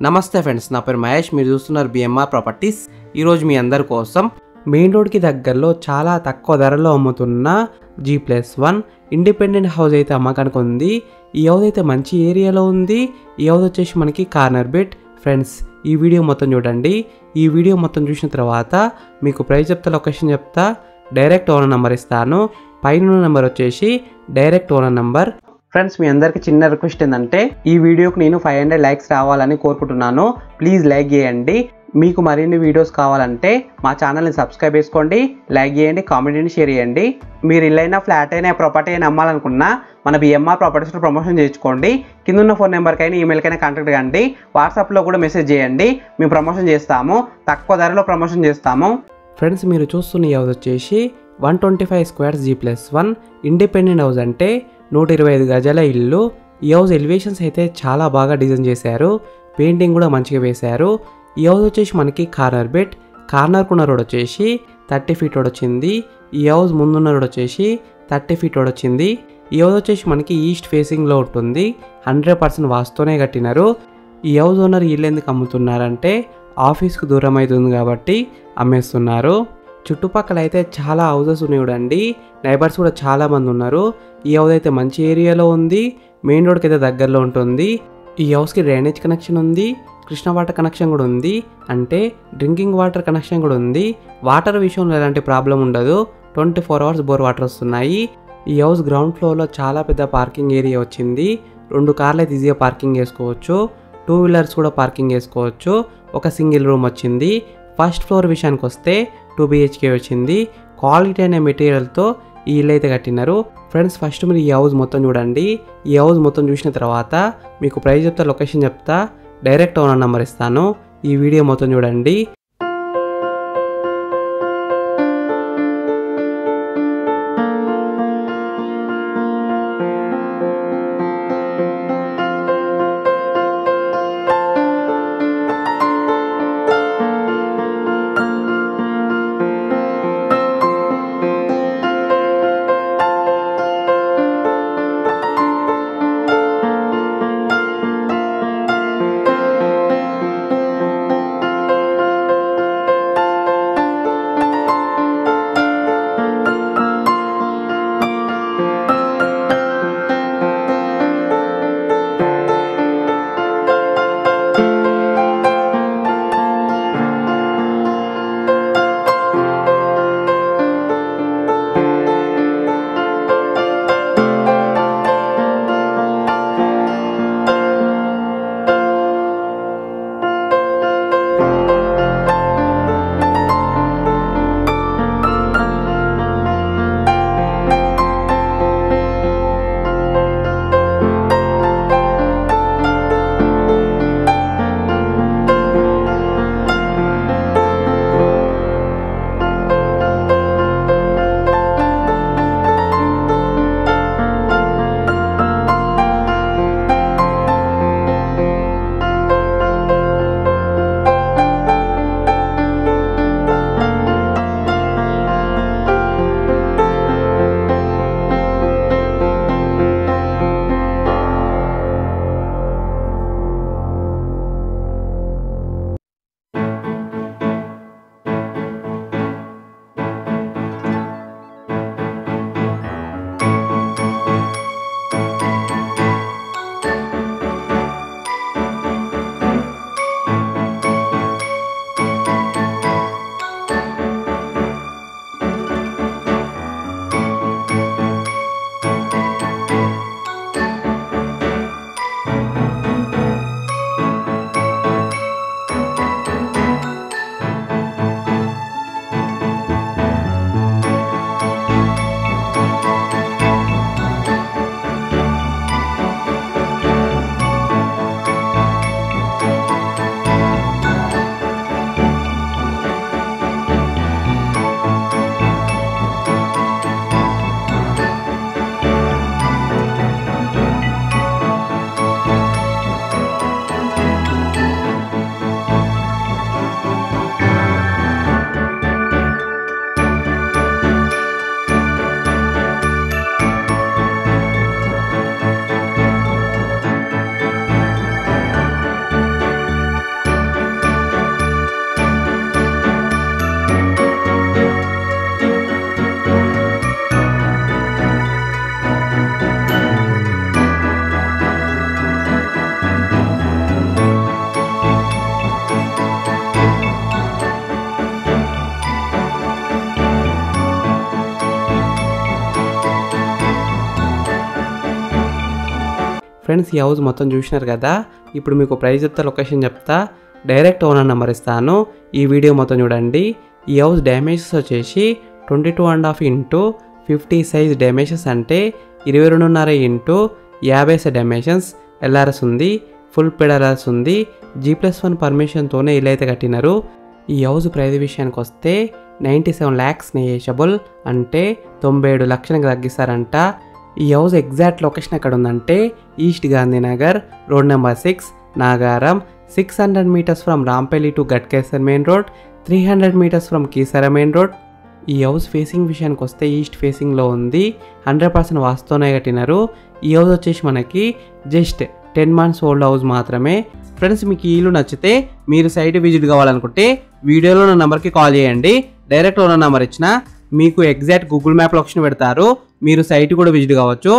నమస్తే ఫ్రెండ్స్, నా పేరు మహేష్. మీరు చూస్తున్నారు బిఎంఆర్ ప్రాపర్టీస్. ఈరోజు మీ అందరి కోసం మెయిన్ రోడ్కి దగ్గరలో చాలా తక్కువ ధరలో అమ్ముతున్న G+1 ఇండిపెండెంట్ హౌస్ అయితే అమ్మకానికి ఉంది. ఈ హౌస్ అయితే మంచి ఏరియాలో ఉంది. ఈ హౌస్ వచ్చేసి మనకి కార్నర్ బిట్. ఫ్రెండ్స్, ఈ వీడియో మొత్తం చూడండి. ఈ వీడియో మొత్తం చూసిన తర్వాత మీకు ప్రైస్ చెప్తా, లొకేషన్ చెప్తా, డైరెక్ట్ ఓనర్ నెంబర్ ఇస్తాను. పైన నెంబర్ వచ్చేసి డైరెక్ట్ ఓనర్ నెంబర్. ఫ్రెండ్స్, మీ అందరికి చిన్న రిక్వెస్ట్ ఏంటంటే ఈ వీడియోకి నేను 500 లైక్స్ రావాలని కోరుకుంటున్నాను. ప్లీజ్ లైక్ చేయండి. మీకు మరిన్ని వీడియోస్ కావాలంటే మా ఛానల్ని సబ్స్క్రైబ్ చేసుకోండి, లైక్ చేయండి, కామెంట్ షేర్ చేయండి. మీరు ఇల్లైనా ఫ్లాట్ అయినా ప్రాపర్టీ అయినా అమ్మాలనుకున్నా మన బిఎంఆర్ ప్రాపర్టీస్లో ప్రమోషన్ చేసుకోండి. కింద ఉన్న ఫోన్ నెంబర్కైనా ఈమెయిల్కైనా కాంటాక్ట్ కండి. వాట్సాప్లో కూడా మెసేజ్ చేయండి. మేము ప్రమోషన్ చేస్తాము, తక్కువ ధరలో ప్రమోషన్ చేస్తాము. ఫ్రెండ్స్, మీరు చూస్తున్న ఈ హౌస్ వచ్చేసి 125 స్క్వేర్స్ G+1 ఇండిపెండెంట్ హౌస్. అంటే 125 గజాల ఇల్లు. ఈ హౌస్ ఎలివేషన్స్ అయితే చాలా బాగా డిజైన్ చేశారు. పెయింటింగ్ కూడా మంచిగా వేశారు. ఈ హౌస్ వచ్చేసి మనకి కార్నర్ బెడ్. కార్నర్కున్న రోడ్ వచ్చేసి 30 ఫీట్ రోడ్ వచ్చింది. ఈ హౌస్ ముందున్న రోడ్ వచ్చేసి 30 ఫీట్ రోడ్ వచ్చింది. ఈ హౌస్ వచ్చేసి మనకి ఈస్ట్ ఫేసింగ్లో ఉంటుంది. 100% వాస్తునే కట్టినారు. ఈ హౌస్ ఓనర్ ఇల్లు ఎందుకు అమ్ముతున్నారంటే ఆఫీస్కు దూరం అవుతుంది కాబట్టి అమ్మేస్తున్నారు. చుట్టుపక్కల అయితే చాలా హౌసెస్ ఉన్నాయి చూడండి. నైబర్స్ కూడా చాలా మంది ఉన్నారు. ఈ హౌస్ అయితే మంచి ఏరియాలో ఉంది. మెయిన్ రోడ్కి అయితే దగ్గరలో ఉంటుంది. ఈ హౌస్కి డ్రైనేజ్ కనెక్షన్ ఉంది, కృష్ణ వాటర్ కనెక్షన్ కూడా ఉంది. అంటే డ్రింకింగ్ వాటర్ కనెక్షన్ కూడా ఉంది. వాటర్ విషయంలో ఎలాంటి ప్రాబ్లం ఉండదు. 24 అవర్స్ బోర్ వాటర్ వస్తున్నాయి. ఈ హౌస్ గ్రౌండ్ ఫ్లోర్లో చాలా పెద్ద పార్కింగ్ ఏరియా వచ్చింది. 2 కార్లు అయితే ఈజీగా పార్కింగ్ చేసుకోవచ్చు. 2 వీలర్స్ కూడా పార్కింగ్ చేసుకోవచ్చు. ఒక సింగిల్ రూమ్ వచ్చింది. ఫస్ట్ ఫ్లోర్ విషయానికి వస్తే 2 BHK వచ్చింది. క్వాలిటీ అనే మెటీరియల్తో ఈ ఇల్లు అయితే కట్టినారు. ఫ్రెండ్స్, ఫస్ట్ మీరు ఈ హౌస్ మొత్తం చూడండి. ఈ హౌస్ మొత్తం చూసిన తర్వాత మీకు ప్రైస్ చెప్తా, లొకేషన్ చెప్తా, డైరెక్ట్ ఓనర్ నెంబర్ ఇస్తాను. ఈ వీడియో మొత్తం చూడండి. ఫ్రెండ్స్ ఈ హౌస్ మొత్తం చూసినారు కదా, ఇప్పుడు మీకు ప్రైస్ చెప్తా, లొకేషన్ చెప్తా, డైరెక్ట్ ఓనర్ నెంబర్ ఇస్తాను. ఈ వీడియో మొత్తం చూడండి. ఈ హౌస్ డ్యామేజెస్ వచ్చేసి 22.5 ఇంటూ 50 సైజ్ డ్యామేజెస్, అంటే 22.5 ఇంటూ 50 డైమెన్షన్స్. ఎల్ఆర్ఎస్ ఉంది, ఫుల్ పెడలర్స్ ఉంది. G+1 పర్మిషన్తోనే ఇల్లు అయితే కట్టినారు. ఈ హౌస్ ప్రైస్ విషయానికి వస్తే 97 lakhs నెగోషియబుల్, అంటే 97 లక్షలకు తగ్గిస్తారంట. ఈ హౌస్ ఎగ్జాక్ట్ లొకేషన్ ఎక్కడ ఉందంటే east Gandhinagar, road number 6, Nagaram. 600 meters from Rampalli to Ghatkesar main road, 300 meters from Keesara main road. ఈ హౌస్ ఫేసింగ్ విషయానికి వస్తే ఈస్ట్ ఫేసింగ్లో ఉంది. 100% వాస్తునే కట్టినారు. ఈ హౌస్ వచ్చేసి మనకి జస్ట్ 10 months ఓల్డ్ హౌస్ మాత్రమే. ఫ్రెండ్స్ మీకు ఈ ఇల్లు నచ్చితే మీరు సైట్ విజిట్ కావాలనుకుంటే వీడియోలో నా నెంబర్కి కాల్ చేయండి. డైరెక్ట్ ఓనర్ నెంబర్ ఇచ్చిన మీకు ఎగ్జాక్ట్ గూగుల్ మ్యాప్ లొకేషన్ పెడతారు, మీరు సైట్ కూడా విజిట్ కావచ్చు.